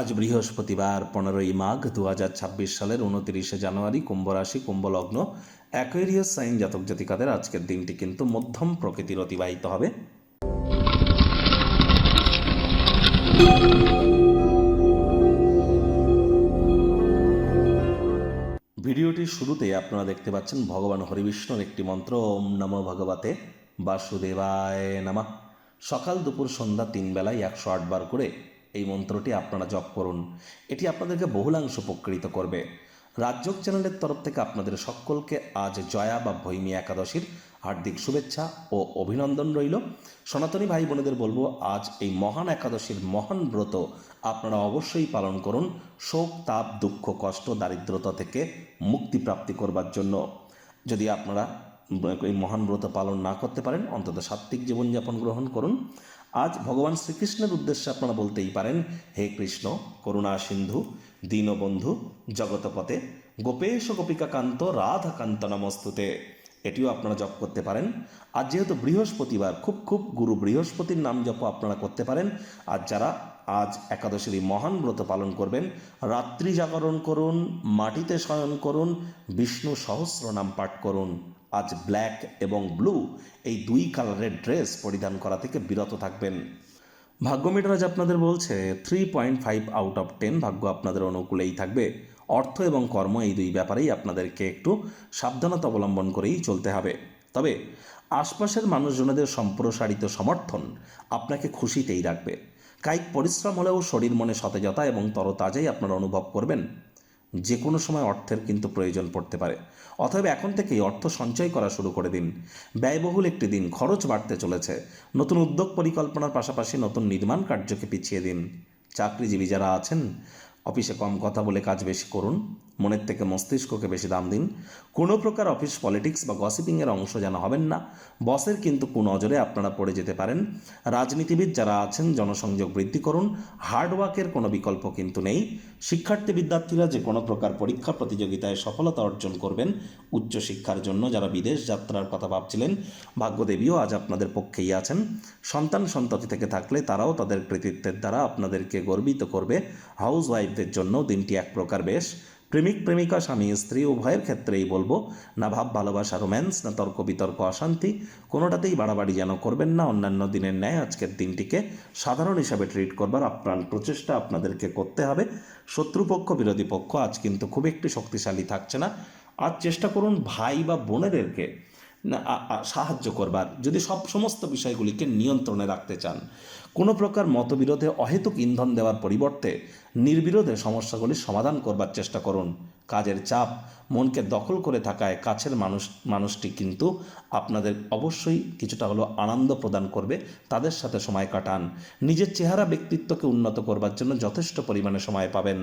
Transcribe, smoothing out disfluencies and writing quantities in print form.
আজ বৃহস্পতিবার 15ই মাঘ 2026 সালের 29শে জানুয়ারি, কুম্ভ রাশি, কুম্ভ লগ্ন, অ্যাকোয়ারিয়াস সাইন জাতক জাতিকাদের আজকের দিনটি কিন্তু মধ্যম প্রকৃতির অতিবাহিত হবে। ভিডিওটির শুরুতে আপনারা দেখতে পাচ্ছেন ভগবান হরিবিষ্ণুর একটি মন্ত্র, ওম নমো ভগবতে বাসুদেবায় নমঃ। সকাল দুপুর সন্ধ্যা 3 বেলায় 108 বার করে এই মন্ত্রটি আপনারা জপ করুন। এটি আপনাদেরকে বহুলাংশ উপকৃত করবে। রাজযোগ চ্যানেলের তরফ থেকে আপনাদের সকলকে আজ জয়া বা ভৈমী একাদশীর হার্দিক শুভেচ্ছা ও অভিনন্দন রইল। সনাতনী ভাই বোনেদের বলবো, আজ এই মহান একাদশীর মহান ব্রত আপনারা অবশ্যই পালন করুন, শোক, তাপ, দুঃখ, কষ্ট, দারিদ্রতা থেকে মুক্তি প্রাপ্তি করবার জন্য। যদি আপনারা এই মহান ব্রত পালন না করতে পারেন, অন্তত সাত্ত্বিক জীবনযাপন গ্রহণ করুন। আজ ভগবান শ্রীকৃষ্ণের উদ্দেশ্যে আপনারা বলতেই পারেন, হে কৃষ্ণ, করুণা সিন্ধু, দীনবন্ধু, জগতপতে, গোপেশ গোপিকা কান্ত, রাধাকান্ত নমস্তুতে। এটিও আপনারা জপ করতে পারেন। আর যেহেতু বৃহস্পতিবার, খুব গুরু বৃহস্পতির নাম জপ আপনারা করতে পারেন। আর যারা আজ একাদশীর মহান ব্রত পালন করবেন, রাত্রি জাগরণ করুন, মাটিতে শয়ন করুন, বিষ্ণু সহস্র নাম পাঠ করুন। আজ ব্ল্যাক এবং ব্লু এই দুই কালারের ড্রেস পরিধান করা থেকে বিরত থাকবেন। ভাগ্য মিটার আজ আপনাদের বলছে 3.5 আউট অফ 10 ভাগ্য আপনাদের অনুকূলেই থাকবে। অর্থ এবং কর্ম এই দুই ব্যাপারেই আপনাদেরকে একটু সাবধানতা অবলম্বন করেই চলতে হবে। তবে আশপাশের মানুষজনদের সম্প্রসারিত সমর্থন আপনাকে খুশিতেই রাখবে। কায়িক পরিশ্রম হলেও শরীর মনে সতেজতা এবং তরতাজাই আপনারা অনুভব করবেন। যে কোনো সময় অর্থের কিন্তু প্রয়োজন পড়তে পারে, অতএব এখন থেকেই অর্থ সঞ্চয় করা শুরু করে দিন। ব্যয়বহুল একটি দিন, খরচ বাড়তে চলেছে। নতুন উদ্যোগ পরিকল্পনার পাশাপাশি নতুন নির্মাণ কার্যকে পিছিয়ে দিন। চাকরিজীবী যারা আছেন, অফিসে কম কথা বলে কাজ বেশি করুন, মনের থেকে মস্তিষ্ককে বেশি দাম দিন। কোনো প্রকার অফিস পলিটিক্স বা গসিপিংয়ের অংশ যেন হবেন না। বসের কিন্তু কুনজরে আপনারা পড়ে যেতে পারেন। রাজনীতিবিদ যারা আছেন, জনসংযোগ বৃদ্ধি করুন। হার্ডওয়ার্কের কোনো বিকল্প কিন্তু নেই। শিক্ষার্থী বিদ্যার্থীরা যে কোনো প্রকার পরীক্ষা প্রতিযোগিতায় সফলতা অর্জন করবেন। উচ্চশিক্ষার জন্য যারা বিদেশ যাত্রার কথা ভাবছিলেন, ভাগ্যদেবীও আজ আপনাদের পক্ষেই আছেন। সন্তান সন্ততি থেকে থাকলে তারাও তাদের কৃতিত্বের দ্বারা আপনাদেরকে গর্বিত করবে। হাউস ওয়াইফদের জন্য দিনটি এক প্রকার বেশ। প্রেমিক প্রেমিকা, স্বামী স্ত্রী উভয়ের ক্ষেত্রেই বলবো, না ভাব ভালোবাসা রোম্যান্স, না তর্ক বিতর্ক অশান্তি, কোনোটাতেই বাড়াবাড়ি যেন করবেন না। অন্যান্য দিনের ন্যায় আজকের দিনটিকে সাধারণ হিসাবে ট্রিট করবার আপ্রাণ প্রচেষ্টা আপনাদেরকে করতে হবে। শত্রুপক্ষ, বিরোধী পক্ষ আজ কিন্তু খুব একটি শক্তিশালী থাকছে না। আজ চেষ্টা করুন ভাই বা বোনেদেরকে সাহায্য করবার, যদি সমস্ত বিষয়গুলিকে নিয়ন্ত্রণে রাখতে চান। কোনো প্রকার মতবিরোধে অহেতুক ইন্ধন দেওয়ার পরিবর্তে নির্বিরোধে সমস্যাগুলির সমাধান করবার চেষ্টা করুন। কাজের চাপ মনকে দখল করে থাকায় কাছের মানুষটি কিন্তু আপনাদের অবশ্যই কিছুটা হলেও আনন্দ প্রদান করবে। তাদের সাথে সময় কাটান। নিজের চেহারা ব্যক্তিত্বকে উন্নত করবার জন্য যথেষ্ট পরিমাণে সময় পাবেন।